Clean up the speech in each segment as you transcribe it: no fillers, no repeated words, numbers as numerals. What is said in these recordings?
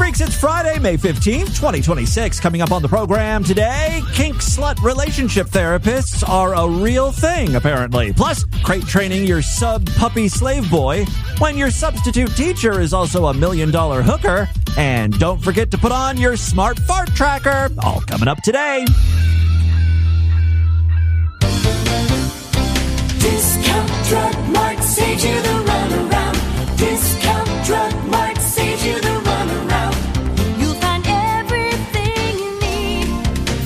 Freaks, it's Friday, May 15th, 2026. Coming up on the program today, kink slut relationship therapists are a real thing, apparently. Plus, crate training your sub-puppy slave boy when your substitute teacher is also a $1 million hooker. And don't forget to put on your smart fart tracker. All coming up today. Discount Drug Mart saves you the runaround. Discount Drug Mart saves you the runaround. You'll find everything you need.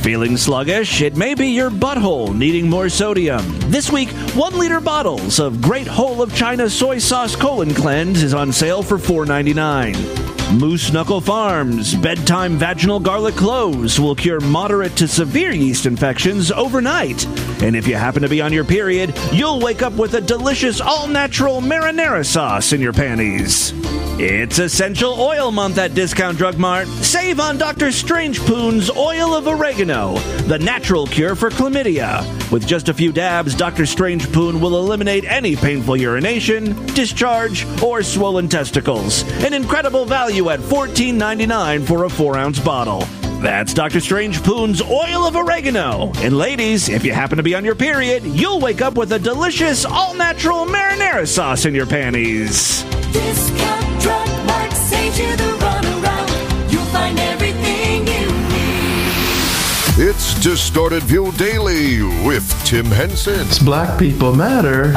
Feeling sluggish? It may be your butthole needing more sodium. This week, 1 liter bottles of Great Whole of China Soy Sauce Colon Cleanse is on sale for $4.99. Moose Knuckle Farms bedtime vaginal garlic cloves will cure moderate to severe yeast infections overnight. And if you happen to be on your period, you'll wake up with a delicious all-natural marinara sauce in your panties. It's Essential Oil Month at Discount Drug Mart. Save on Dr. Strange Poon's Oil of Oregano, the natural cure for chlamydia. With just a few dabs, Dr. Strange Poon will eliminate any painful urination, discharge, or swollen testicles. An incredible value at $14.99 for a 4-ounce bottle. That's Dr. Strange Poon's Oil of Oregano. And ladies, if you happen to be on your period, you'll wake up with a delicious all-natural marinara sauce in your panties. Discount Drug Mart saves you the runaround. You'll find everything you need. It's Distorted View Daily with Tim Henson. Does black people matter?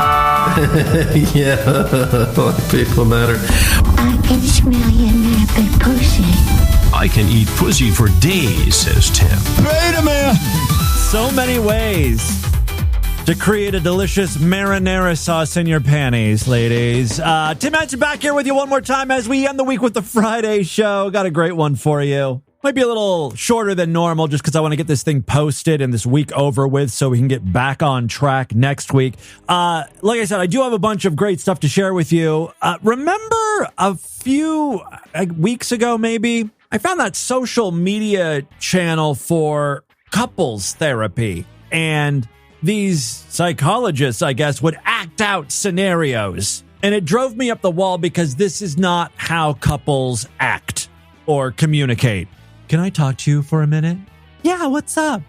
Yeah, black people matter. I can smell your nappy pussy. I can eat pussy for days, says Tim. Wait a minute! So many ways to create a delicious marinara sauce in your panties, ladies. Tim Henson back here with you one more time as we end the week with the Friday show. Got a great one for you. Might be a little shorter than normal just because I want to get this thing posted and this week over with so we can get back on track next week. Like I said, I do have a bunch of great stuff to share with you. Remember a few weeks ago, maybe, I found that social media channel for couples therapy, and these psychologists, I guess, would act out scenarios. And it drove me up the wall because this is not how couples act or communicate. Can I talk to you for a minute? Yeah, what's up?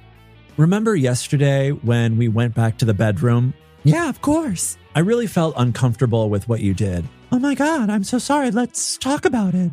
Remember yesterday when we went back to the bedroom? Yeah, of course. I really felt uncomfortable with what you did. Oh my God, I'm so sorry. Let's talk about it.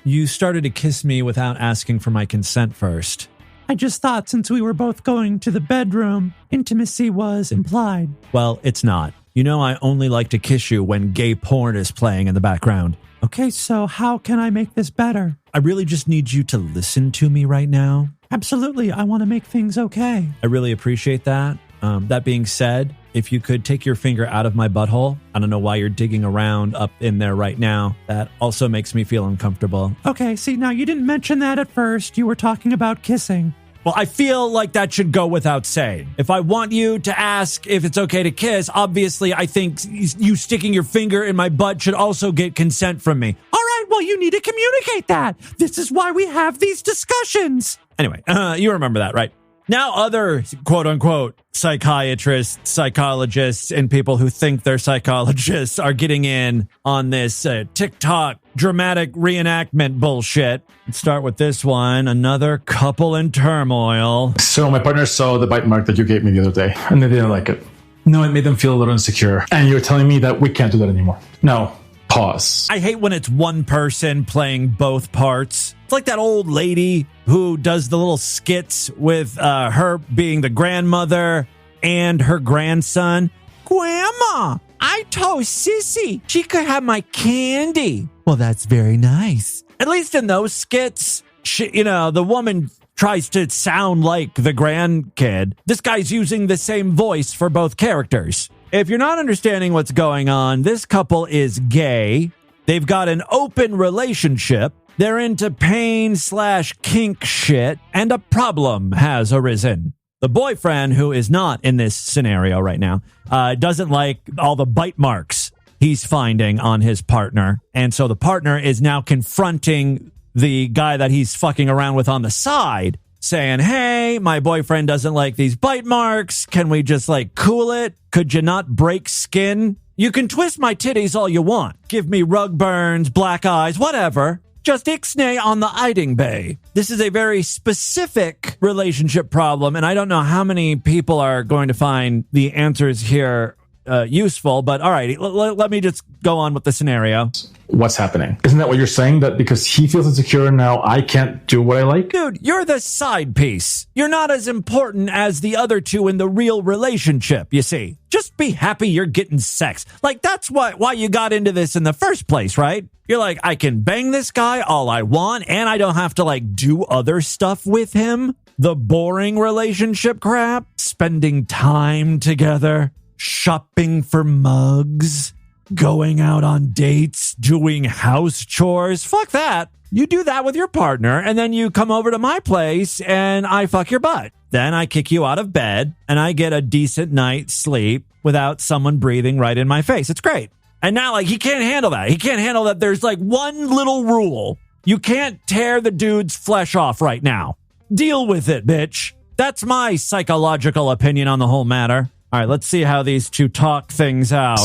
You started to kiss me without asking for my consent first. I just thought since we were both going to the bedroom, intimacy was implied. Well, it's not. You know I only like to kiss you when gay porn is playing in the background. Okay, so how can I make this better? I really just need you to listen to me right now. Absolutely, I want to make things okay. I really appreciate that. That being said, if you could take your finger out of my butthole, I don't know why you're digging around up in there right now. That also makes me feel uncomfortable. Okay, see, now you didn't mention that at first. You were talking about kissing. Well, I feel like that should go without saying. If I want you to ask if it's okay to kiss, obviously I think you sticking your finger in my butt should also get consent from me. All right, well, you need to communicate that. This is why we have these discussions. Anyway, you remember that, right? Now other quote-unquote psychiatrists, psychologists, and people who think they're psychologists are getting in on this TikTok dramatic reenactment bullshit. Let's start with this one. Another couple in turmoil. So my partner saw the bite mark that you gave me the other day, and they didn't like it. No, it made them feel a little insecure. And you're telling me that we can't do that anymore. No. Pause. I hate when it's one person playing both parts. It's like that old lady who does the little skits with her being the grandmother and her grandson. Grandma, I told Sissy she could have my candy. Well, that's very nice. At least in those skits, the woman tries to sound like the grandkid. This guy's using the same voice for both characters. If you're not understanding what's going on, this couple is gay. They've got an open relationship. They're into pain/kink shit, and a problem has arisen. The boyfriend, who is not in this scenario right now, doesn't like all the bite marks he's finding on his partner. And so the partner is now confronting the guy that he's fucking around with on the side, saying, hey, my boyfriend doesn't like these bite marks. Can we just cool it? Could you not break skin? You can twist my titties all you want. Give me rug burns, black eyes, whatever. just ixnay on the eating bay. This is a very specific relationship problem, and I don't know how many people are going to find the answers here useful, but all right, let me just go on with the scenario. What's happening? Isn't that what you're saying? That because he feels insecure now, I can't do what I like? Dude, you're the side piece. You're not as important as the other two in the real relationship, you see. Just be happy you're getting sex. Like, that's why you got into this in the first place, right? You're like, I can bang this guy all I want, and I don't have to, like, do other stuff with him. The boring relationship crap. Spending time together. Shopping for mugs. Going out on dates, doing house chores. Fuck that. You do that with your partner, and then you come over to my place, and I fuck your butt. Then I kick you out of bed, and I get a decent night's sleep without someone breathing right in my face. It's great. And now, like, he can't handle that. He can't handle that there's, like, one little rule. You can't tear the dude's flesh off right now. Deal with it, bitch. That's my psychological opinion on the whole matter. All right, let's see how these two talk things out.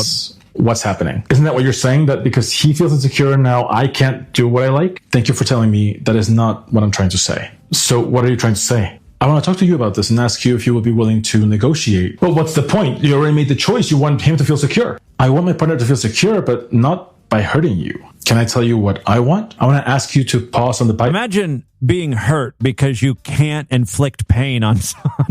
What's happening? Isn't that what you're saying? That because he feels insecure now, I can't do what I like? Thank you for telling me that is not what I'm trying to say. So what are you trying to say? I want to talk to you about this and ask you if you would be willing to negotiate. Well, what's the point? You already made the choice. You want him to feel secure. I want my partner to feel secure, but not by hurting you. Can I tell you what I want? I want to ask you to pause on the bite. Imagine being hurt because you can't inflict pain on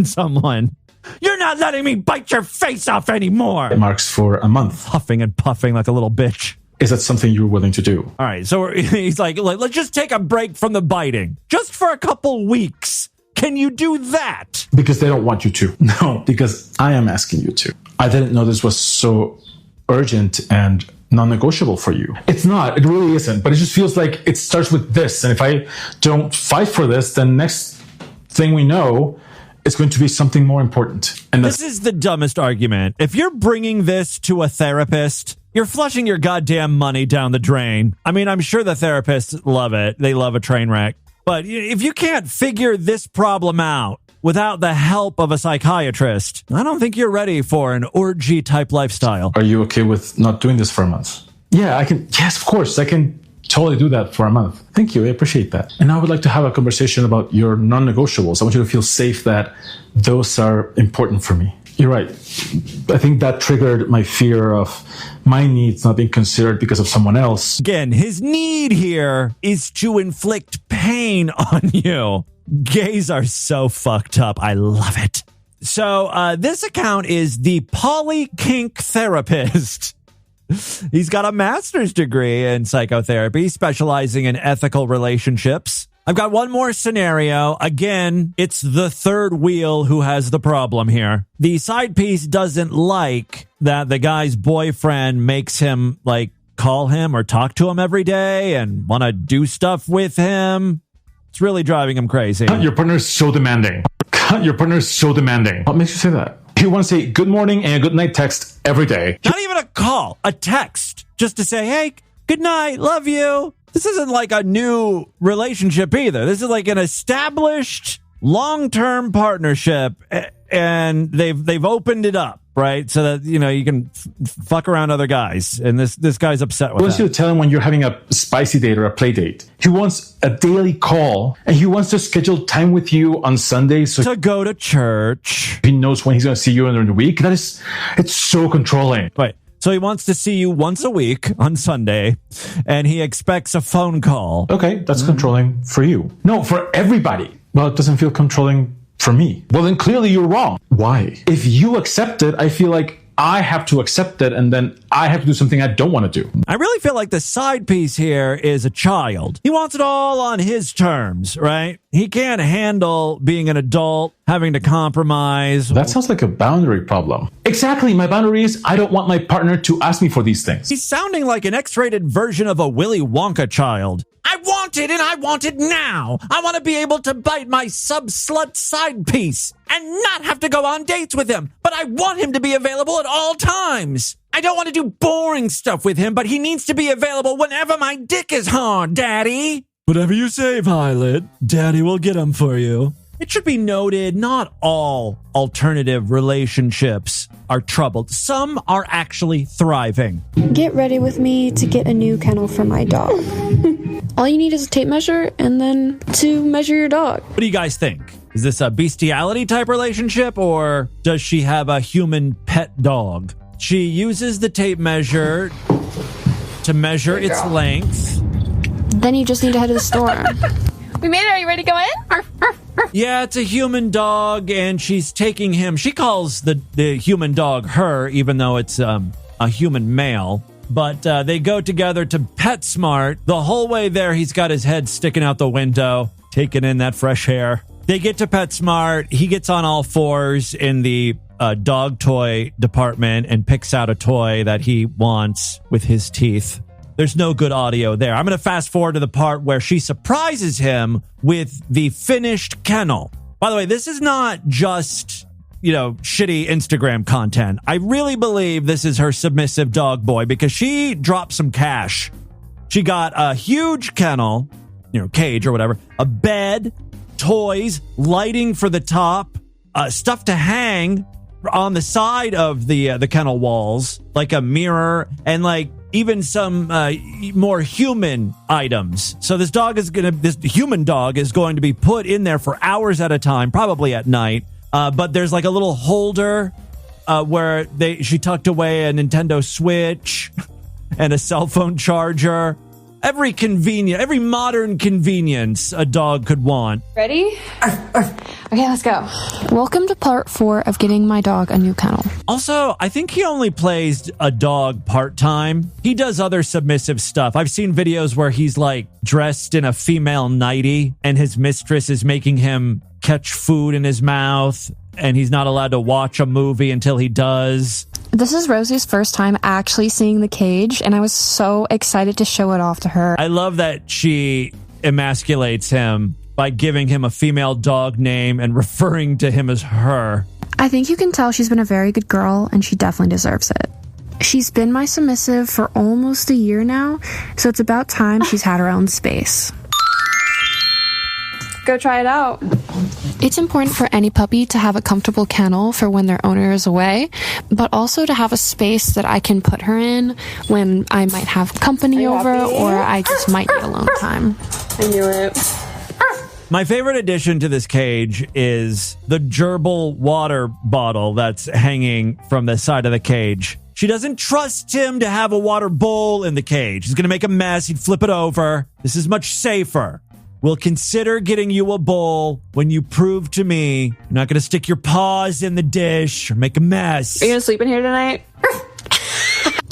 someone. You're not letting me bite your face off anymore. Marks for a month. Huffing and puffing like a little bitch. Is that something you're willing to do? All right, so he's like, let's just take a break from the biting. Just for a couple weeks. Can you do that? Because they don't want you to. No, because I am asking you to. I didn't know this was so urgent and non-negotiable for you. It's not. It really isn't. But it just feels like it starts with this. And if I don't fight for this, then next thing we know, it's going to be something more important. And this is the dumbest argument. If you're bringing this to a therapist, you're flushing your goddamn money down the drain. I mean, I'm sure the therapists love it. They love a train wreck. But if you can't figure this problem out without the help of a psychiatrist, I don't think you're ready for an orgy-type lifestyle. Are you okay with not doing this for a month? Yeah, I can. Yes, of course. I can totally do that for a month. Thank you. I appreciate that. And I would like to have a conversation about your non-negotiables. I want you to feel safe that those are important for me. You're right. I think that triggered my fear of my needs not being considered because of someone else. Again, his need here is to inflict pain on you. Gays are so fucked up. I love it. So this account is the Poly Kink Therapist. He's got a master's degree in psychotherapy, specializing in ethical relationships. I've got one more scenario. Again, it's the third wheel who has the problem here. The side piece doesn't like that the guy's boyfriend makes him, like, call him or talk to him every day and want to do stuff with him. It's really driving him crazy. Your partner's so demanding. Your partner's so demanding. What makes you say that? He wants to say good morning and a good night text every day. Not even a call, a text. Just to say, hey, good night, love you. This isn't like a new relationship either. This is like an established long-term partnership, and they've opened it up, right? So that, you know, you can fuck around other guys, and this guy's upset with He wants that. you to tell him when you're having a spicy date or a play date. He wants a daily call, and he wants to schedule time with you on Sundays so To go to church. he knows when he's going to see you during the week. It's so controlling. Right. So he wants to see you once a week on Sunday, and he expects a phone call. Okay, that's controlling for you. No, for everybody. Well, it doesn't feel controlling for me. Well, then clearly you're wrong. Why? If you accept it, I feel like I have to accept it, and then I have to do something I don't want to do. I really feel like the side piece here is a child. He wants it all on his terms, right? He can't handle being an adult, having to compromise. That sounds like a boundary problem. Exactly. My boundary is I don't want my partner to ask me for these things. He's sounding like an X-rated version of a Willy Wonka child. I want it, and I want it now. I want to be able to bite my sub-slut side piece and not have to go on dates with him. But I want him to be available at all times. I don't want to do boring stuff with him, but he needs to be available whenever my dick is hard, Daddy. Whatever you say, Violet. Daddy will get him for you. It should be noted, not all alternative relationships are troubled. Some are actually thriving. Get ready with me to get a new kennel for my dog. All you need is a tape measure and then to measure your dog. What do you guys think? Is this a bestiality type relationship, or does she have a human pet dog? She uses the tape measure to measure its length. Then you just need to head to the store. We made it. Are you ready to go in? Yeah, it's a human dog, and she's taking him. She calls the human dog her, even though it's a human male. But they go together to PetSmart. The whole way there, he's got his head sticking out the window, taking in that fresh air. They get to PetSmart. He gets on all fours in the dog toy department and picks out a toy that he wants with his teeth. There's no good audio there. I'm going to fast forward to the part where she surprises him with the finished kennel. By the way, this is not just, shitty Instagram content. I really believe this is her submissive dog boy, because she dropped some cash. She got a huge kennel, cage or whatever, a bed, toys, lighting for the top, stuff to hang on the side of the kennel walls, like a mirror, and even some more human items. So this human dog is going to be put in there for hours at a time, probably at night. But there's like a little holder where she tucked away a Nintendo Switch and a cell phone charger. Every modern convenience a dog could want. Ready? Okay, let's go. Welcome to part 4 of getting my dog a new kennel. Also, I think he only plays a dog part-time. He does other submissive stuff. I've seen videos where he's dressed in a female nightie and his mistress is making him catch food in his mouth, and he's not allowed to watch a movie until he does. This is Rosie's first time actually seeing the cage, and I was so excited to show it off to her. I love that she emasculates him by giving him a female dog name and referring to him as her. I think you can tell she's been a very good girl, and she definitely deserves it. She's been my submissive for almost a year now, so it's about time she's had her own space. Go try it out. It's important for any puppy to have a comfortable kennel for when their owner is away, but also to have a space that I can put her in when I might have company over or I just might need alone time. I knew it. My favorite addition to this cage is the gerbil water bottle that's hanging from the side of the cage. She doesn't trust him to have a water bowl in the cage. He's going to make a mess. He'd flip it over. This is much safer. We'll consider getting you a bowl when you prove to me you're not going to stick your paws in the dish or make a mess. Are you going to sleep in here tonight?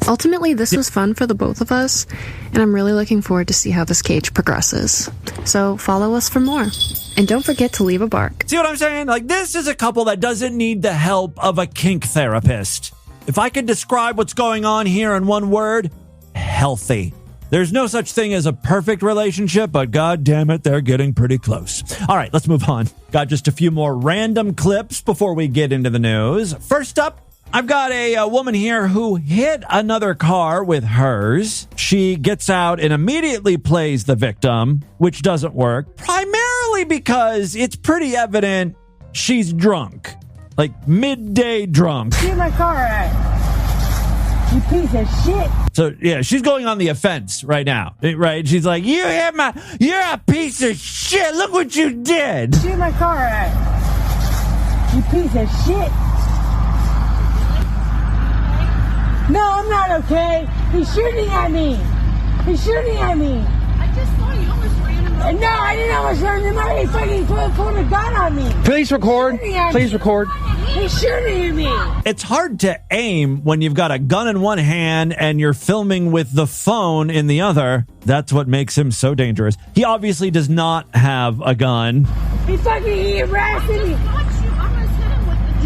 Ultimately, this was fun for the both of us, and I'm really looking forward to see how this cage progresses. So follow us for more. And don't forget to leave a bark. See what I'm saying? This is a couple that doesn't need the help of a kink therapist. If I could describe what's going on here in one word, healthy. There's no such thing as a perfect relationship, but god damn it, they're getting pretty close. All right, let's move on. Got just a few more random clips before we get into the news. First up, I've got a woman here who hit another car with hers. She gets out and immediately plays the victim, which doesn't work, primarily because it's pretty evident she's drunk. Midday drunk. Get my car at? You piece of shit. So, yeah, she's going on the offense right now, right? She's like, you're a piece of shit. Look what you did. Get my car at? You piece of shit. No, I'm not okay. He's shooting at me. He's shooting at me. I just saw you almost ran him over. No, I didn't almost run him over. He fucking pulling a gun on me. Please record. Please record. He's shooting at me. It's hard to aim when you've got a gun in one hand and you're filming with the phone in the other. That's what makes him so dangerous. He obviously does not have a gun. He harassed me.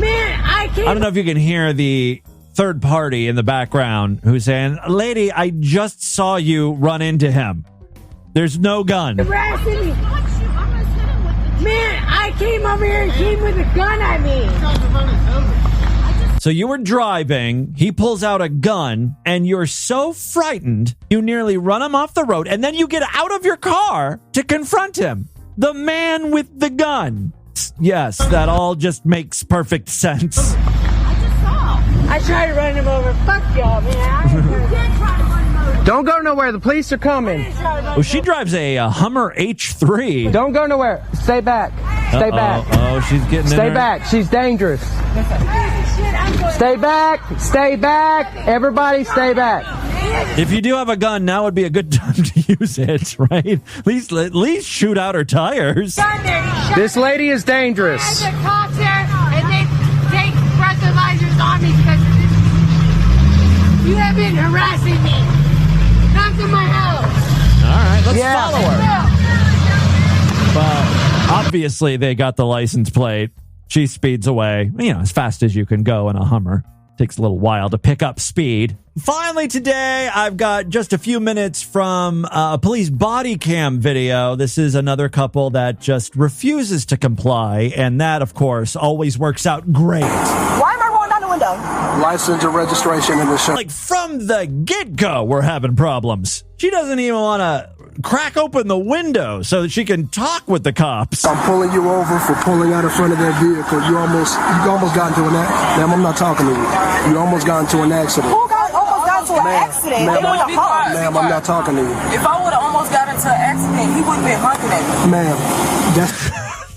Man, I can't. I don't know if you can hear the third party in the background who's saying, lady, I just saw you run into him. There's no gun. Harassing me. Man, I came over here and came with a gun at me. So you were driving, he pulls out a gun, and you're so frightened, you nearly run him off the road, and then you get out of your car to confront him. The man with the gun. Yes, that all just makes perfect sense. I tried to run him over. Fuck y'all, man. Don't go nowhere. The police are coming. Oh, she drives a Hummer H3. Don't go nowhere. Stay back. Stay back. Oh, she's getting in Stay there. back. She's dangerous. Stay back. Stay back. Everybody stay back. If you do have a gun, now would be a good time to use it, right? At least shoot out her tires. This lady is dangerous. The cops here, and they take breathalyzers on me because you have been harassing me. Come to my house. All right, let's Yeah. follow her. Well, obviously they got the license plate. She speeds away, as fast as you can go in a Hummer. Takes a little while to pick up speed. Finally today, I've got just a few minutes from a police body cam video. This is another couple that just refuses to comply, and that, of course, always works out great. Why am I rolling down the window? License and registration and insurance. Like, from the get-go, we're having problems. She doesn't even want to crack open the window so that she can talk with the cops. I'm pulling you over for pulling out in front of that vehicle. You almost got into an accident. Ma'am, I'm not talking to you. You almost got into an accident. Who almost got into an accident? Ma'am, I'm not talking to you. If I would have almost got into an accident, he wouldn't been honking at me. Ma'am, that's...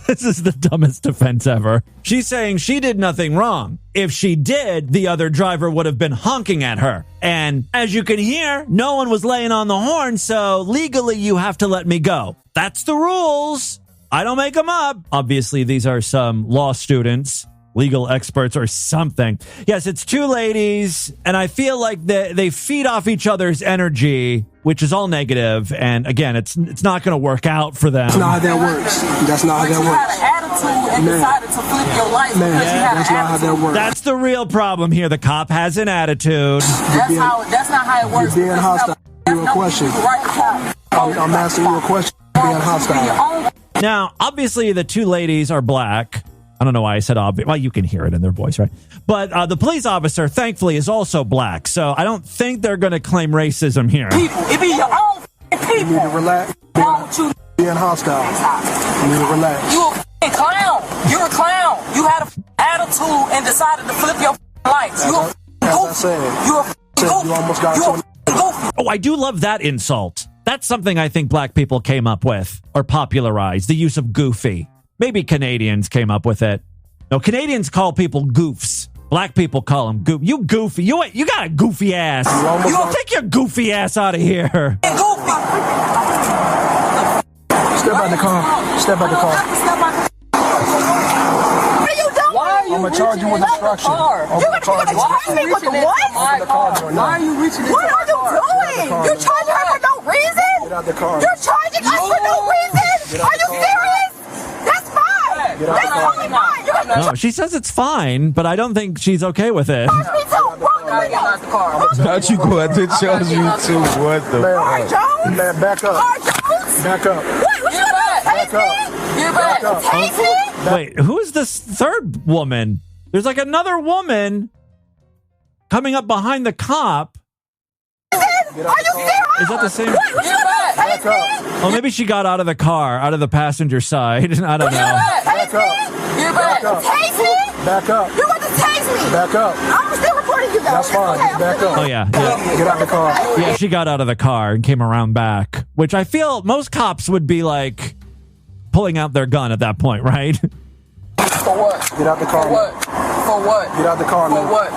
This is the dumbest defense ever. She's saying she did nothing wrong. If she did, the other driver would have been honking at her. And as you can hear, no one was laying on the horn, so legally you have to let me go. That's the rules. I don't make them up. Obviously, these are some law students, legal experts or something. Yes, it's two ladies, and I feel like they feed off each other's energy, which is all negative. And again, it's not going to work out for them. That's not how that works. That's not how that works. You had an attitude and decided to flip your life because you had that's an not how attitude. that works. That's the real problem here. The cop has an attitude. That's not how it works. You're being hostile. You a question. I'm asking you a question. You're being hostile. Now, obviously, the two ladies are black. I don't know why I said obvious. Well, you can hear it in their voice, right? But the police officer, thankfully, is also black. So I don't think they're going to claim racism here. People, it be your own people. You need to relax. Being hostile. You need to relax. You a clown. You're a clown. You had an attitude and decided to flip your lights. You a As I said, you almost got into an Oh, I do love that insult. That's something I think black people came up with or popularized, the use of goofy. Maybe Canadians came up with it. No, Canadians call people goofs. Black people call them goof. You goofy. You got a goofy ass. You take your goofy ass out of here. Step out the car. Step out the car. What are you doing? Why are you I'm going to charge you with obstruction. You're going to charge me with what? Why are you reaching into my car? What are you doing? You're charging her for no reason? Get out the car. You're charging us for no reason? Are you serious? That's fine. That's totally fine. You're going to No, she says it's fine, but I don't think she's okay with it. charge me too. Not you going to charge you too. What the fuck? Jones? Man, back up. Jones? Back up. What you gonna take me? You're back. Take me? Wait, who is this third woman? There's like another woman coming up behind the cop. Are you serious? Is that the same? What you gonna take me? Oh, maybe she got out of the car, out of the passenger side. I don't know. Back up. You're back. Back up. Take me? Back up. You're about to take me. Back up. I'm still recording you though. That's fine. Okay, Back up. Oh, yeah. Get out the car. Yeah, she got out of the car and came around back, which I feel most cops would be like pulling out their gun at that point, right? For what? Get out the car. For what? For what? Get out the car, For man. what?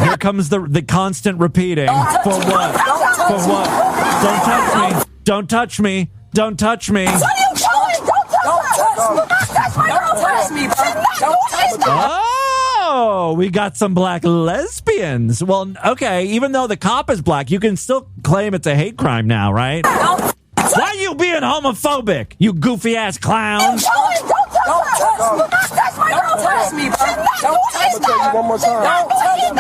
Here comes the constant repeating. For what? For what? Don't touch me. Don't touch me. Don't touch me. What are you doing? Don't touch me. Don't touch me, bro. Don't touch me. Oh, we got some black lesbians. Well, okay, even though the cop is black, you can still claim it's a hate crime now, right? Why are you being homophobic, you goofy ass clown? Don't touch me, bro. Don't touch me. One more time. Don't touch me.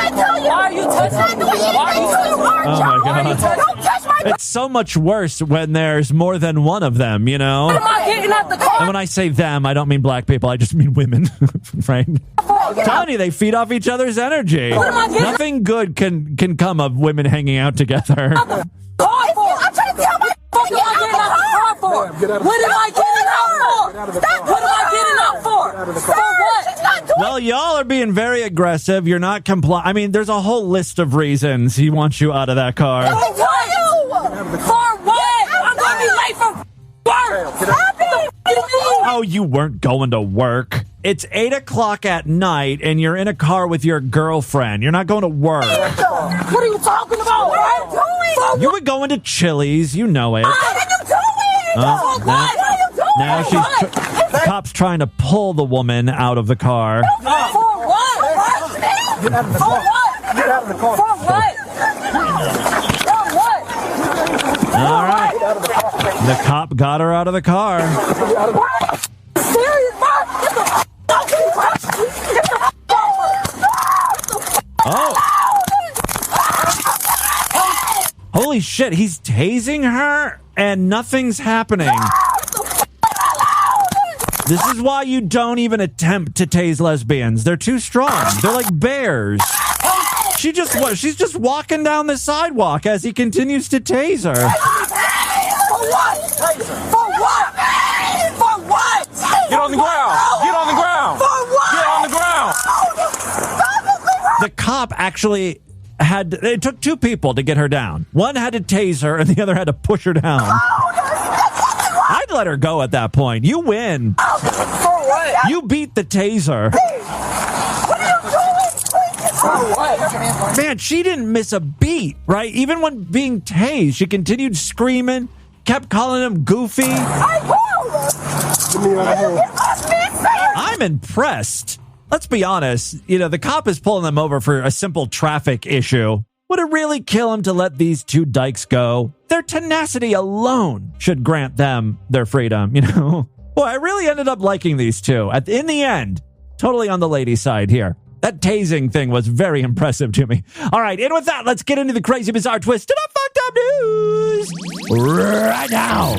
Why are you touching me? Why are you touching me? Oh my God. Don't touch my. It's so much worse when there's more than one of them, you know? Am I getting out the car? And when I say them, I don't mean black people, I just mean women, right? I'm telling you, they feed off each other's energy. Nothing good can come of women hanging out together. I'm trying to tell my fucking out the car for. What am I getting out for? What am I getting out for? Well, y'all are being very aggressive. You're not complying. I mean, there's a whole list of reasons he wants you out of that car. For what? I'm going to be late for work. Stop it. Oh, you weren't going to work. It's 8 o'clock at night, and you're in a car with your girlfriend. You're not going to work. What are you talking about? What are you doing? You were going to Chili's. You know it. What are you doing? What are you doing? Now the cop's trying to pull the woman out of the car. For what? Get out of the For car. what? Get out of the car. For what? For what? All right. The cop got her out of the car. Serious, bro? Get the Oh. Holy shit, he's tasing her and nothing's happening. This is why you don't even attempt to tase lesbians. They're too strong. They're like bears. She's just walking down the sidewalk as he continues to tase her. For what? For what? For what? Get on the ground. Get on the ground. For what? Get on the ground. The cop actually it took two people to get her down. One had to tase her and the other had to push her down. I'd let her go at that point. You win. For what? You beat the taser. What are you doing? For what? Man, she didn't miss a beat, right? Even when being tased, she continued screaming, kept calling him goofy. I'm impressed. Let's be honest. You know, the cop is pulling them over for a simple traffic issue. Would it really kill him to let these two dykes go? Their tenacity alone should grant them their freedom, you know? Boy, I really ended up liking these two. In the end, totally on the lady side here. That tasing thing was very impressive to me. All right, and with that, let's get into the crazy, bizarre twist to the fucked up news right now.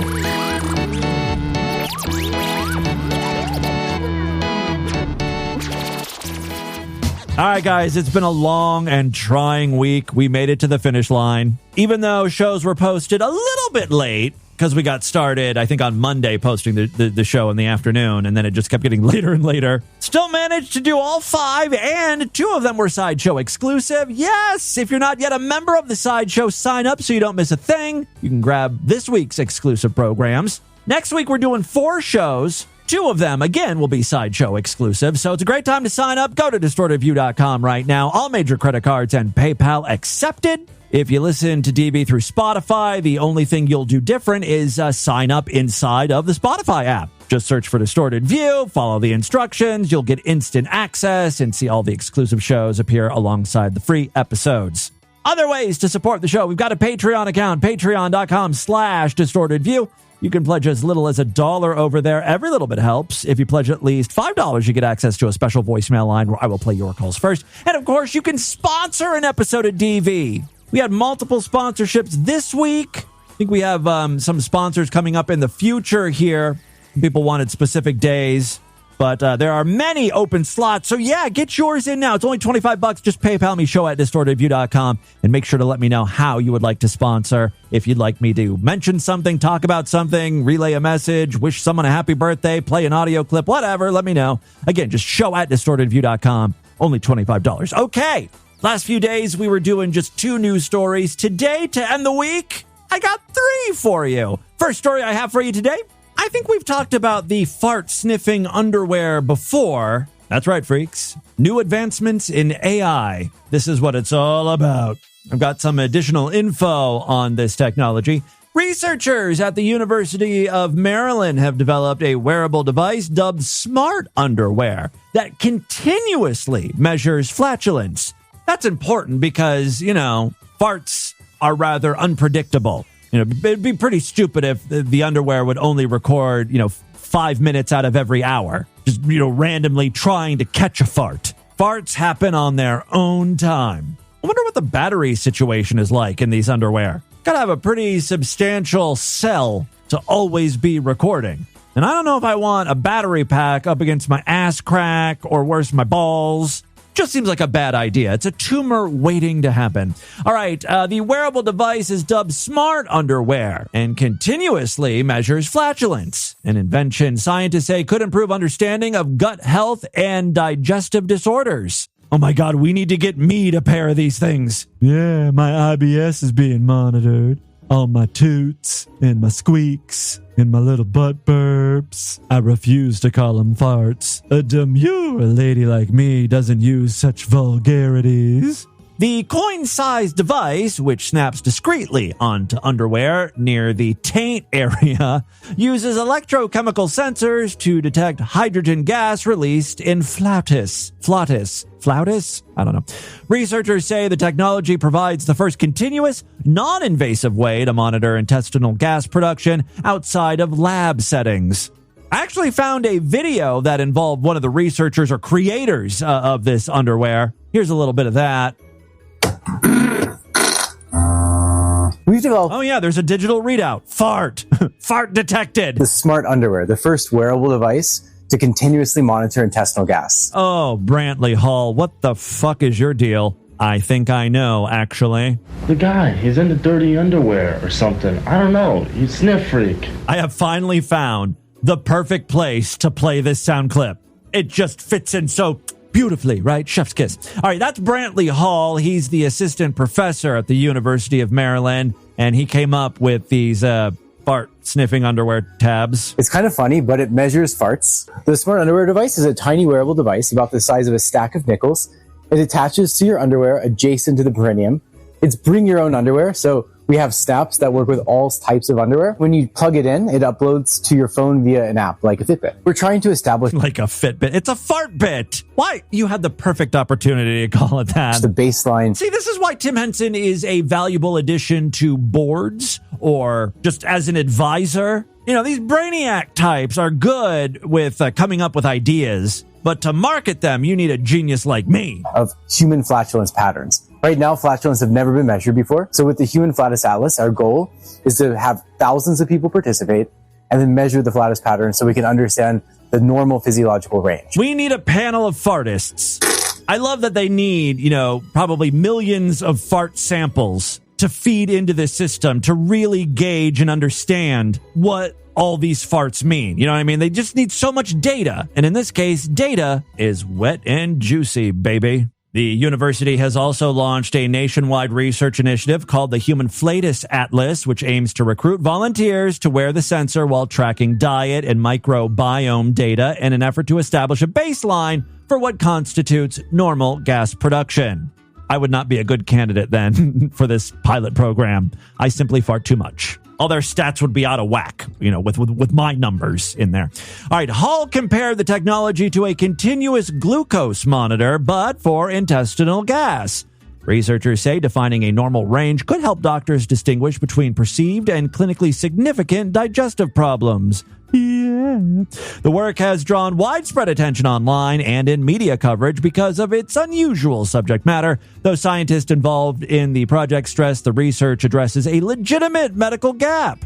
All right, guys, it's been a long and trying week. We made it to the finish line. Even though shows were posted a little bit late, because we got started, I think, on Monday posting the show in the afternoon, and then it just kept getting later and later. Still managed to do all 5, and 2 of them were Sideshow exclusive. Yes, if you're not yet a member of the Sideshow, sign up so you don't miss a thing. You can grab this week's exclusive programs. Next week, we're doing 4 shows. 2 of them, again, will be Sideshow exclusive, so it's a great time to sign up. Go to distortedview.com right now. All major credit cards and PayPal accepted. If you listen to DB through Spotify, the only thing you'll do different is sign up inside of the Spotify app. Just search for Distorted View, follow the instructions, you'll get instant access and see all the exclusive shows appear alongside the free episodes. Other ways to support the show, we've got a Patreon account, patreon.com/distortedview. You can pledge as little as $1 over there. Every little bit helps. If you pledge at least $5, you get access to a special voicemail line where I will play your calls first. And of course, you can sponsor an episode of DV. We had multiple sponsorships this week. I think we have some sponsors coming up in the future here. People wanted specific days, but there are many open slots. So yeah, get yours in now. It's only $25. Just PayPal me, show@distortedview.com, and make sure to let me know how you would like to sponsor. If you'd like me to mention something, talk about something, relay a message, wish someone a happy birthday, play an audio clip, whatever, let me know. Again, just show@distortedview.com. Only $25. Okay. Last few days, we were doing just 2 news stories. Today, to end the week, I got 3 for you. First story I have for you today. I think we've talked about the fart-sniffing underwear before. That's right, freaks. New advancements in AI. This is what it's all about. I've got some additional info on this technology. Researchers at the University of Maryland have developed a wearable device dubbed Smart Underwear that continuously measures flatulence. That's important because, you know, farts are rather unpredictable. You know, it'd be pretty stupid if the underwear would only record, 5 minutes out of every hour, just, randomly trying to catch a fart. Farts happen on their own time. I wonder what the battery situation is like in these underwear. Gotta have a pretty substantial cell to always be recording. And I don't know if I want a battery pack up against my ass crack or worse, my balls. Just seems like a bad idea. It's a tumor waiting to happen. All right, the wearable device is dubbed Smart Underwear and continuously measures flatulence. An invention scientists say could improve understanding of gut health and digestive disorders. Oh my God, we need to get Mead a pair of these things. Yeah, my IBS is being monitored. All my toots and my squeaks and my little butt burps. I refuse to call them farts. A demure lady like me doesn't use such vulgarities. The coin-sized device, which snaps discreetly onto underwear near the taint area, uses electrochemical sensors to detect hydrogen gas released in flautis? I don't know. Researchers say the technology provides the first continuous, non-invasive way to monitor intestinal gas production outside of lab settings. I actually found a video that involved one of the researchers or creators of this underwear. Here's a little bit of that. We've developed... Oh, yeah, there's a digital readout. Fart. Fart detected. The Smart Underwear, the first wearable device to continuously monitor intestinal gas. Oh, Brantley Hall, what the fuck is your deal? I think I know, actually. The guy, he's in the dirty underwear or something. I don't know. He's sniff freak. I have finally found the perfect place to play this sound clip. It just fits in so beautifully, right? Chef's kiss. All right, that's Brantley Hall. He's the assistant professor at the University of Maryland, and he came up with these fart sniffing underwear tabs. It's kind of funny, but it measures farts. The Smart Underwear device is a tiny wearable device about the size of a stack of nickels. It attaches to your underwear adjacent to the perineum. It's bring your own underwear, so we have snaps that work with all types of underwear. When you plug it in, it uploads to your phone via an app like a Fitbit. We're trying to establish... Like a Fitbit. It's a fart bit. Why? You had the perfect opportunity to call it that. The baseline. See, this is why Tim Henson is a valuable addition to boards or just as an advisor. You know, these brainiac types are good with coming up with ideas, but to market them, you need a genius like me. Of human flatulence patterns. Right now, flatulence have never been measured before. So with the Human Flatus Atlas, our goal is to have thousands of people participate and then measure the flatus pattern so we can understand the normal physiological range. We need a panel of fartists. I love that they need, probably millions of fart samples to feed into this system to really gauge and understand what all these farts mean. You know what I mean? They just need so much data. And in this case, data is wet and juicy, baby. The university has also launched a nationwide research initiative called the Human Flatus Atlas, which aims to recruit volunteers to wear the sensor while tracking diet and microbiome data in an effort to establish a baseline for what constitutes normal gas production. I would not be a good candidate then for this pilot program. I simply fart too much. All their stats would be out of whack, with my numbers in there. All right, Hall compared the technology to a continuous glucose monitor, but for intestinal gas. Researchers say defining a normal range could help doctors distinguish between perceived and clinically significant digestive problems. Yeah. The work has drawn widespread attention online and in media coverage because of its unusual subject matter, though scientists involved in the project stress the research addresses a legitimate medical gap.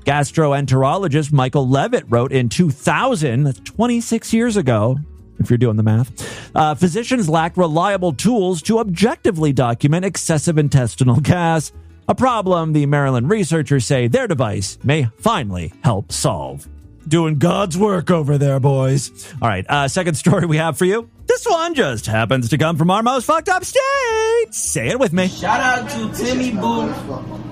Gastroenterologist Michael Levitt wrote in 2000, that's 26 years ago, if you're doing the math, physicians lack reliable tools to objectively document excessive intestinal gas, a problem the Maryland researchers say their device may finally help solve. Doing God's work over there, boys. All right, second story we have for you. This one just happens to come from our most fucked up state. Say it with me. Shout out to Timmy Boo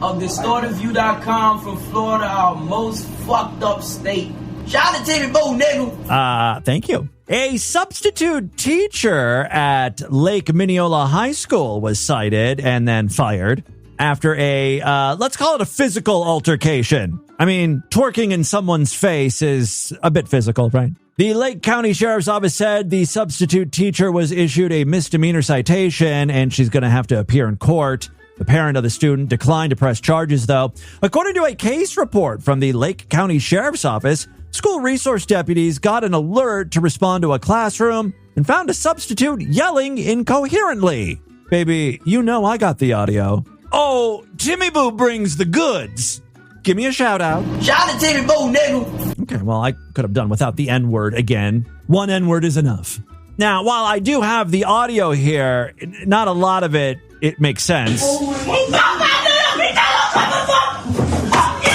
of DistortedView.com from Florida, our most fucked up state. Shout out to Timmy Boo, nigga. Thank you. A substitute teacher at Lake Mineola High School was cited and then fired after a, let's call it a physical altercation. I mean, twerking in someone's face is a bit physical, right? The Lake County Sheriff's Office said the substitute teacher was issued a misdemeanor citation and she's going to have to appear in court. The parent of the student declined to press charges, though. According to a case report from the Lake County Sheriff's Office, school resource deputies got an alert to respond to a classroom and found a substitute yelling incoherently. Baby, I got the audio. Oh, Timmy Boo brings the goods. Give me a shout out. Shout out to Timmy Boo, nigga. Okay, well, I could have done without the N-word again. One N-word is enough. Now, while I do have the audio here, not a lot of it makes sense.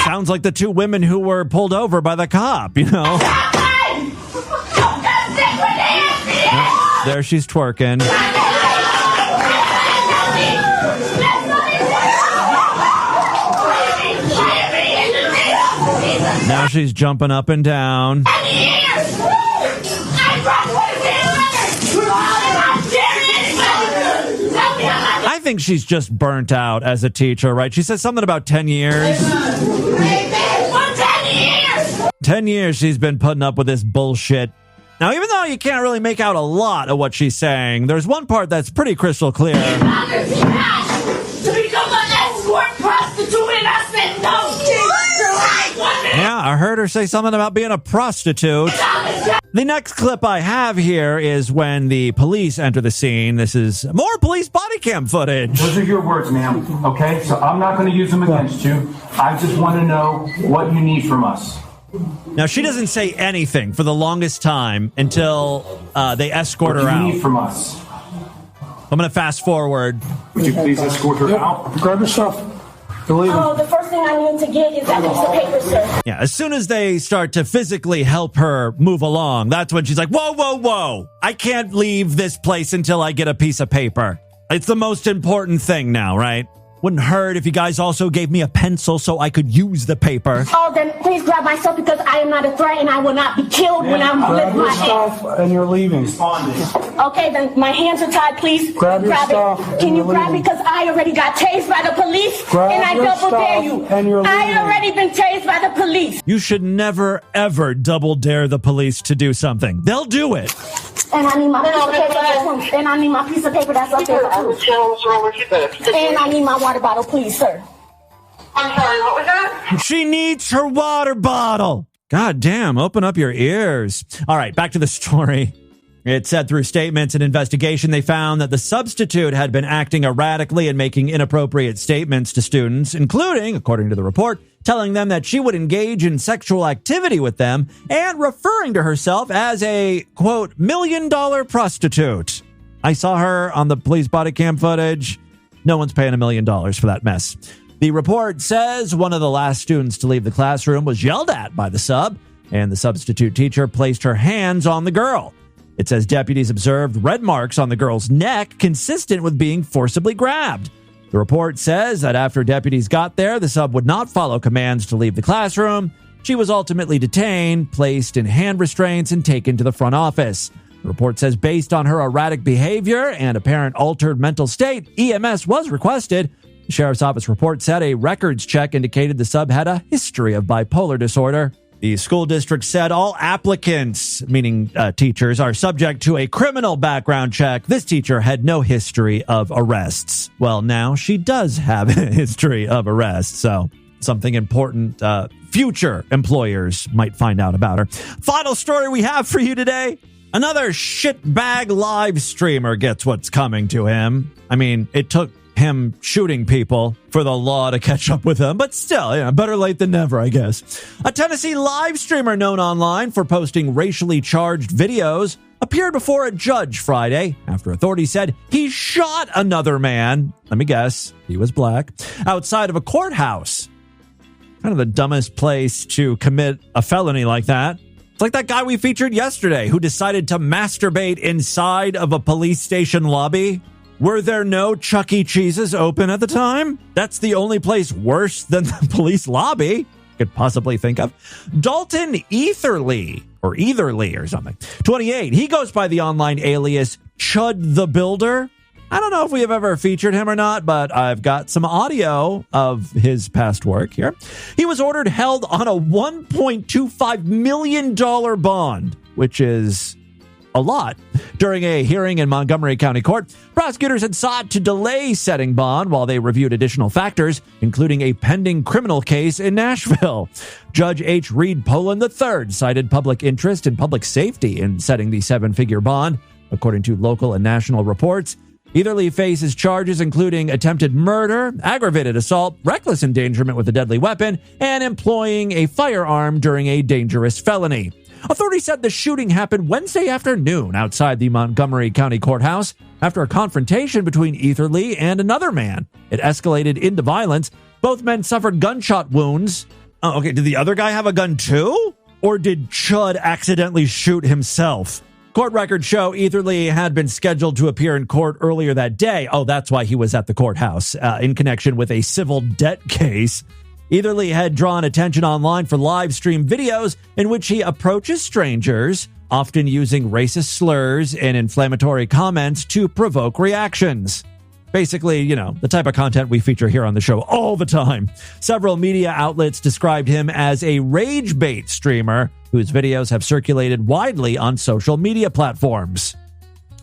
Sounds like the two women who were pulled over by the cop, you know. There she's twerking. Now she's jumping up and down. I think she's just burnt out as a teacher, right? She said something about 10 years. 10 years she's been putting up with this bullshit. Now, even though you can't really make out a lot of what she's saying, there's one part that's pretty crystal clear. To become an escort prostitute, and I said no. Yeah, I heard her say something about being a prostitute. The next clip I have here is when the police enter the scene. This is more police body cam footage. Those are your words, ma'am. Okay, so I'm not going to use them against you. I just want to know what you need from us. Now, she doesn't say anything for the longest time until they escort her out. What do you need from us? I'm going to fast forward. Would you please escort her out? Grab your stuff. Oh, the first thing I need to get is that piece of paper, sir. Yeah, as soon as they start to physically help her move along, that's when she's like, whoa, whoa, whoa. I can't leave this place until I get a piece of paper. It's the most important thing now, right? Wouldn't hurt if you guys also gave me a pencil so I could use the paper. Oh, then please grab my stuff because I am not a threat and I will not be killed when I'm with my stuff and you're leaving. Okay, then my hands are tied. Please grab your stuff. Can you grab it? Because I already got tased by the police. And I double dare you. I already been tased by the police. You should never, ever double dare the police to do something. They'll do it. And I need my piece of paper. And I need my piece of paper that's up there. And I need my water bottle, please, sir. I'm sorry, what was that? She needs her water bottle. God damn, open up your ears. All right, back to the story. It said through statements and investigation, they found that the substitute had been acting erratically and making inappropriate statements to students, including, according to the report, telling them that she would engage in sexual activity with them and referring to herself as a, quote, $1 million prostitute. I saw her on the police body cam footage. No one's paying $1 million for that mess. The report says one of the last students to leave the classroom was yelled at by the sub, and the substitute teacher placed her hands on the girl. It says deputies observed red marks on the girl's neck consistent with being forcibly grabbed. The report says that after deputies got there, the sub would not follow commands to leave the classroom. She was ultimately detained, placed in hand restraints, and taken to the front office. The report says based on her erratic behavior and apparent altered mental state, EMS was requested. The sheriff's office report said a records check indicated the sub had a history of bipolar disorder. The school district said all applicants, meaning teachers, are subject to a criminal background check. This teacher had no history of arrests. Well, now she does have a history of arrests, so something important future employers might find out about her. Final story we have for you today. Another shitbag live streamer gets what's coming to him. I mean, it took him shooting people for the law to catch up with him, but still, better late than never, I guess. A Tennessee live streamer known online for posting racially charged videos appeared before a judge Friday after authorities said he shot another man. Let me guess, he was black, outside of a courthouse. Kind of the dumbest place to commit a felony like that. It's like that guy we featured yesterday who decided to masturbate inside of a police station lobby. Were there no Chuck E. Cheese's open at the time? That's the only place worse than the police lobby could possibly think of. Dalton Etherly or something. 28. He goes by the online alias Chud the Builder. I don't know if we have ever featured him or not, but I've got some audio of his past work here. He was ordered held on a $1.25 million bond, which is a lot. During a hearing in Montgomery County Court, prosecutors had sought to delay setting bond while they reviewed additional factors, including a pending criminal case in Nashville. Judge H. Reed Poland III cited public interest and public safety in setting the seven-figure bond. According to local and national reports, Etherly faces charges including attempted murder, aggravated assault, reckless endangerment with a deadly weapon, and employing a firearm during a dangerous felony. Authorities said the shooting happened Wednesday afternoon outside the Montgomery County Courthouse after a confrontation between Etherly and another man. It escalated into violence. Both men suffered gunshot wounds. Oh, okay, did the other guy have a gun too? Or did Chud accidentally shoot himself? Court records show Etherly had been scheduled to appear in court earlier that day. Oh, that's why he was at the courthouse, in connection with a civil debt case. Etherly had drawn attention online for live stream videos in which he approaches strangers, often using racist slurs and inflammatory comments to provoke reactions. Basically, the type of content we feature here on the show all the time. Several media outlets described him as a rage bait streamer whose videos have circulated widely on social media platforms.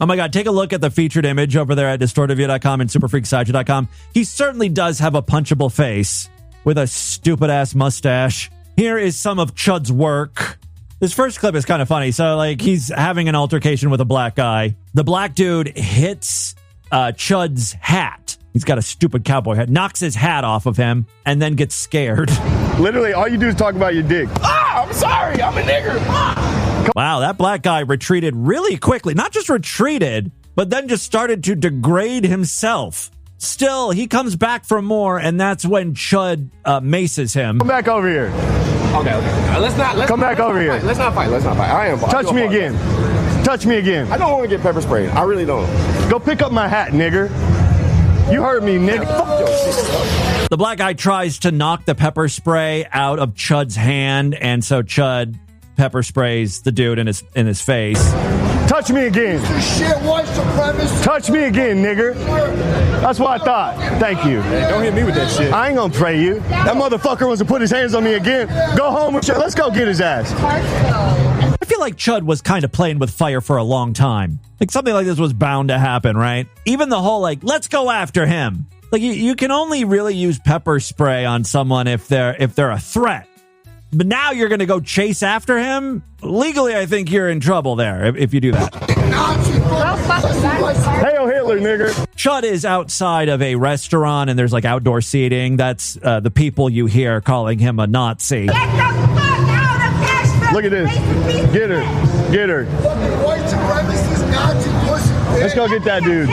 Oh my God, take a look at the featured image over there at DistortedView.com and SuperFreakSideshow.com. He certainly does have a punchable face with a stupid-ass mustache. Here is some of Chud's work. This first clip is kind of funny. So, he's having an altercation with a black guy. The black dude hits Chud's hat. He's got a stupid cowboy hat. Knocks his hat off of him and then gets scared. Literally, all you do is talk about your dick. I'm sorry. I'm a nigger. Wow, that black guy retreated really quickly. Not just retreated, but then just started to degrade himself. Still, he comes back for more, and that's when Chud maces him. Come back over here. Okay. Let's Come back over here. Let's not fight. I am. Touch me again. Touch me again. I don't want to get pepper sprayed. I really don't. Go pick up my hat, nigger. You heard me, nigga. Fuck your shit. The black guy tries to knock the pepper spray out of Chud's hand, and so Chud pepper sprays the dude in his face. Touch me again. Shit, white supremacist. Touch me again, nigger. That's what I thought. Thank you. Hey, don't hit me with that shit. I ain't gonna pray you. That motherfucker wants to put his hands on me again. Go home with you. Let's go get his ass. I feel like Chud was kind of playing with fire for a long time. Something like this was bound to happen, right? Even the whole, let's go after him. You can only really use pepper spray on someone if they're a threat. But now you're going to go chase after him? Legally, I think you're in trouble there if you do that. Hail Hitler, nigger. Chud is outside of a restaurant and there's outdoor seating. That's the people you hear calling him a Nazi. Get the fuck out of Nashville! Look at this. Get her. Get her. Fucking white supremacist Nazi pussy. Let's go get that dude.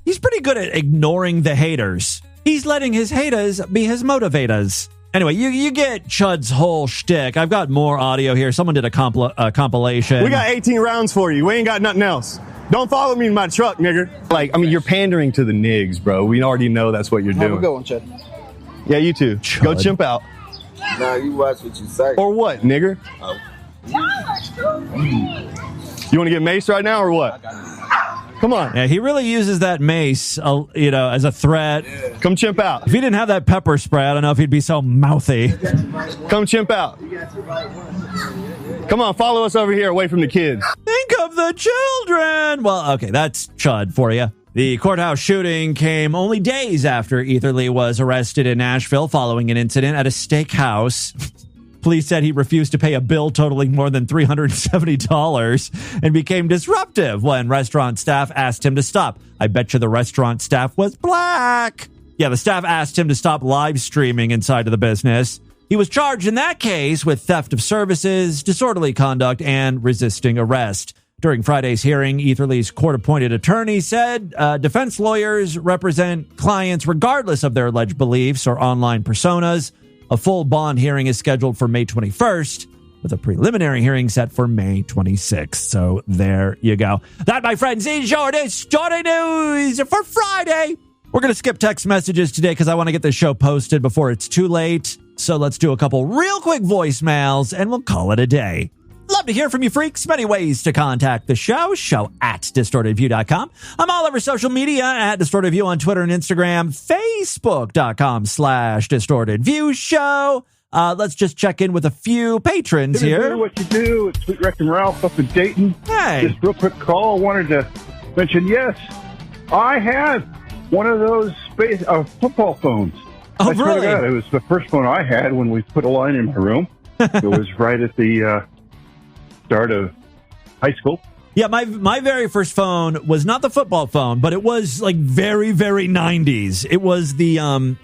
He's pretty good at ignoring the haters. He's letting his haters be his motivators. Anyway, you get Chud's whole shtick. I've got more audio here. Someone did a compilation. We got 18 rounds for you. We ain't got nothing else. Don't follow me in my truck, nigger. You're pandering to the nigs, bro. We already know that's what you're doing. Have a good one, Chud. Yeah, you too. Chud. Go chimp out. Nah, you watch what you say. Or what, nigger? Oh. You want to get maced right now or what? Come on. Yeah, he really uses that mace, as a threat. Yeah. Come chimp out. If he didn't have that pepper spray, I don't know if he'd be so mouthy. Come chimp out. Come on, follow us over here away from the kids. Think of the children. Well, okay, that's Chud for you. The courthouse shooting came only days after Etherly was arrested in Nashville following an incident at a steakhouse. Police said he refused to pay a bill totaling more than $370 and became disruptive when restaurant staff asked him to stop. I bet you the restaurant staff was black. Yeah, the staff asked him to stop live streaming inside of the business. He was charged in that case with theft of services, disorderly conduct, and resisting arrest. During Friday's hearing, Etherly's court-appointed attorney said defense lawyers represent clients regardless of their alleged beliefs or online personas. A full bond hearing is scheduled for May 21st, with a preliminary hearing set for May 26th. So there you go. That, my friends, is your Distorted News for Friday. We're going to skip text messages today because I want to get this show posted before it's too late. So let's do a couple real quick voicemails and we'll call it a day. Love to hear from you freaks. Many ways to contact the show. Show at DistortedView.com. I'm all over social media at DistortedView on Twitter and Instagram. Facebook.com/DistortedViewShow. Let's just check in with a few patrons here. What you do? It's Sweet Rex and Ralph up in Dayton. Hey. Just real quick call. Wanted to mention, yes, I had one of those football phones. Oh, I swear really? to God, it was the first phone I had when we put a line in my room. It was right at the start of high school. Yeah, my very first phone was not the football phone, but it was like very, very 90s. It was the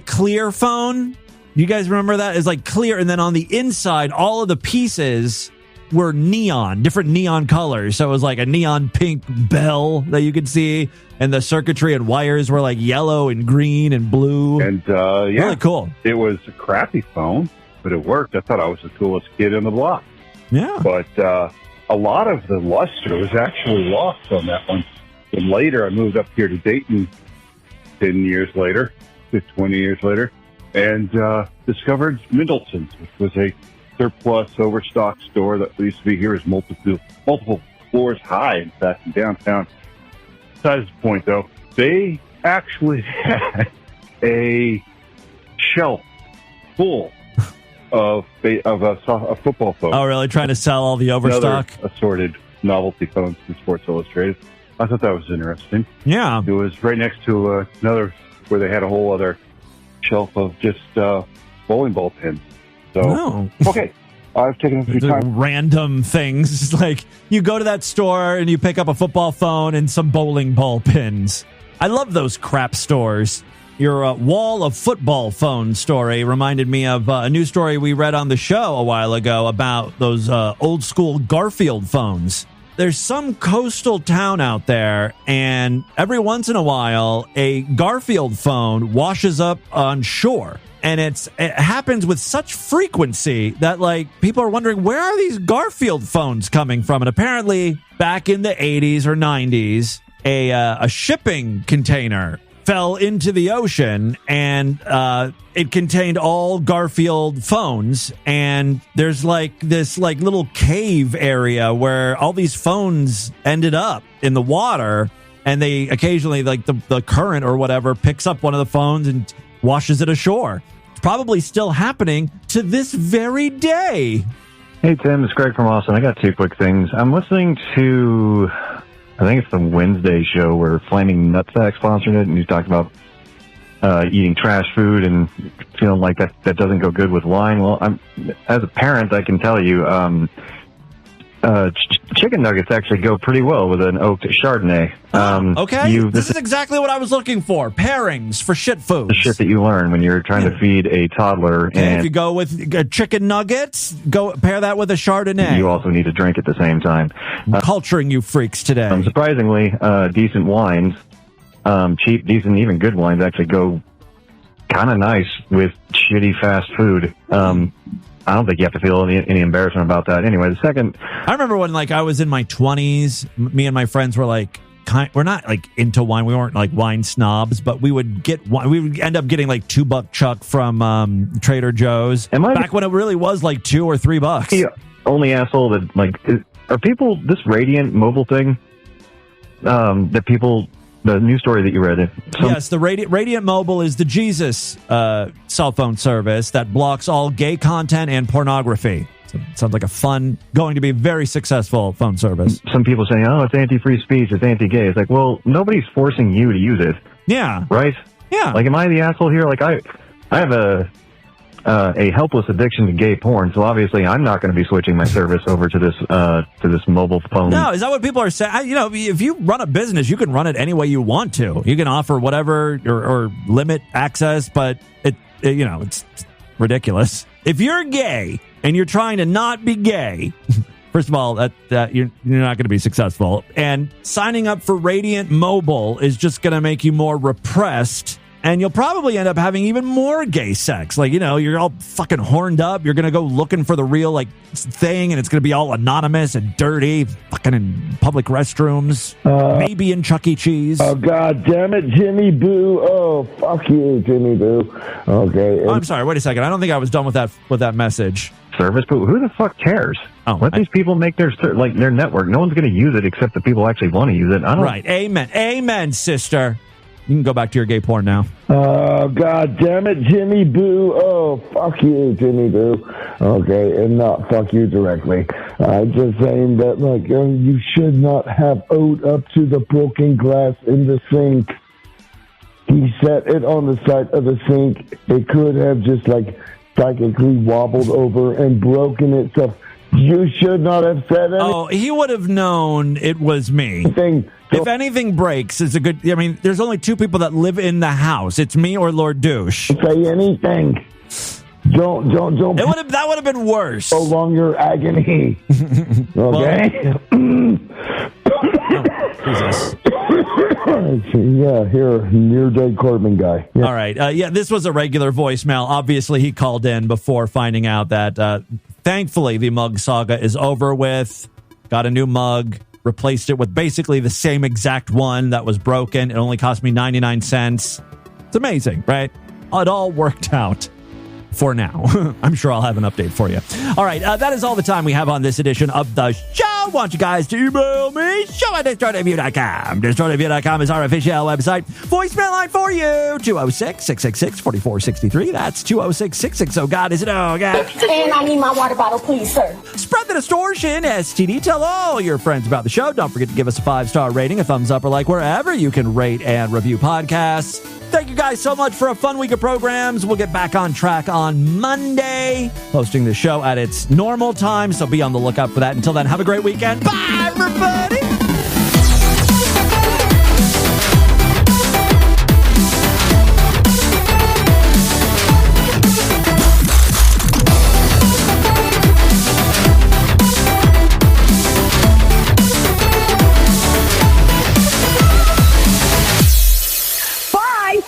clear phone. You guys remember that? It's like clear, and then on the inside, all of the pieces were neon, different neon colors. So it was like a neon pink bell that you could see, and the circuitry and wires were like yellow and green and blue. And really cool. It was a crappy phone, but it worked. I thought I was the coolest kid in the block. Yeah. But a lot of the luster was actually lost on that one. And later, I moved up here to Dayton 10 years later, 20 years later, and discovered Middleton's, which was a surplus overstock store that used to be here as multiple floors high, in fact, in downtown. Besides the point, though, they actually had a shelf full of a football phone. Oh, really? Trying to sell all the overstock? Another assorted novelty phones from Sports Illustrated. I thought that was interesting. Yeah. It was right next to another where they had a whole other shelf of just bowling ball pins. So, okay. I've taken a few times. Random things. It's like you go to that store and you pick up a football phone and some bowling ball pins. I love those crap stores. Your wall of football phone story reminded me of a news story we read on the show a while ago about those old school Garfield phones. There's some coastal town out there, and every once in a while, a Garfield phone washes up on shore. And it happens with such frequency that, like, people are wondering, where are these Garfield phones coming from? And apparently, back in the 80s or 90s, a shipping container fell into the ocean, and it contained all Garfield phones. And there's, like, this, like, little cave area where all these phones ended up in the water. And they occasionally, like, the current or whatever picks up one of the phones and washes it ashore. Probably still happening to this very day. Hey, Tim, it's Greg from Austin. I got two quick things. I'm listening to, I think it's the Wednesday show where Flaming Nutsack sponsored it, and he's talking about eating trash food and feeling like that doesn't go good with wine. Well, as a parent, I can tell you, chicken nuggets actually go pretty well with an oaked Chardonnay. Okay, this is exactly what I was looking for. Pairings for shit foods. The shit that you learn when you're trying to feed a toddler. And if you go with chicken nuggets, pair that with a Chardonnay. You also need to drink at the same time. Culturing you freaks today. Surprisingly, decent wines, cheap, decent, even good wines actually go kind of nice with shitty fast food. I don't think you have to feel any embarrassment about that. Anyway, the second... I remember when, like, I was in my 20s, me and my friends were, like, we're not, like, into wine. We weren't, like, wine snobs, but we would get wine. We would end up getting, like, $2 Chuck from Trader Joe's. Back when it really was, like, $2 or $3. The only asshole that, like... Are people... This Radiant mobile thing that people... The news story that you read. Yes, the Radiant Mobile is the Jesus cell phone service that blocks all gay content and pornography. So it sounds like a fun, going to be very successful phone service. Some people say, oh, it's anti-free speech, it's anti-gay. It's like, well, nobody's forcing you to use it. Yeah. Right? Yeah. Like, am I the asshole here? Like, I have a helpless addiction to gay porn, so obviously I'm not going to be switching my service over to this mobile phone. No, is that what people are saying? You know, if you run a business, you can run it any way you want to. You can offer whatever or limit access, but it's ridiculous. If you're gay and you're trying to not be gay, first of all, that you're not going to be successful. And signing up for Radiant Mobile is just going to make you more repressed. And you'll probably end up having even more gay sex. Like, you're all fucking horned up. You're going to go looking for the real, like, thing, and it's going to be all anonymous and dirty, fucking in public restrooms, maybe in Chuck E. Cheese. Oh, God damn it, Jimmy Boo. Oh, fuck you, Jimmy Boo. Okay. I'm sorry, wait a second. I don't think I was done with that message. Service, but who the fuck cares? Let these people make their network. No one's going to use it except the people who actually want to use it. Right. Amen, sister. You can go back to your gay porn now. Oh, God damn it, Jimmy Boo. Oh, fuck you, Jimmy Boo. Okay, and not fuck you directly. I'm just saying that, like, you should not have owed up to the broken glass in the sink. He set it on the side of the sink. It could have just, like, psychically wobbled over and broken itself. You should not have said anything. Oh, he would have known it was me. If anything breaks, it's a good... I mean, there's only two people that live in the house. It's me or Lord Douche. Say anything. Don't. That would have been worse. Prolong your agony. Okay? Jesus. Yeah, here, near-dead Corbin guy. Yeah. All right. This was a regular voicemail. Obviously, he called in before finding out that, thankfully, the mug saga is over with. Got a new mug. Replaced it with basically the same exact one that was broken. It only cost me 99 cents. It's amazing, right? It all worked out. For now. I'm sure I'll have an update for you. All right, that is all the time we have on this edition of the show. I want you guys to email me, show@destroyedview.com. Destroyedview.com is our official website. Voicemail line for you, 206-666-4463. That's 206-660-GOD. Is it oh, God? And I need my water bottle, please, sir. Spread the distortion, STD. Tell all your friends about the show. Don't forget to give us a 5-star rating, a thumbs up, or like wherever you can rate and review podcasts. Thank you guys so much for a fun week of programs. We'll get back on track on Monday, posting the show at its normal time, so be on the lookout for that. Until then, have a great weekend. Bye, everybody!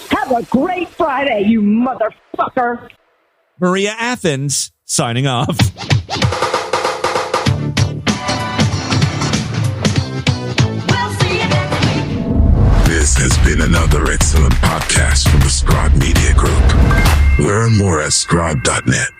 Have a great Friday, you motherfucker. Maria Athens, signing off. This has been another excellent podcast from the Scribe Media Group. Learn more at scribe.net.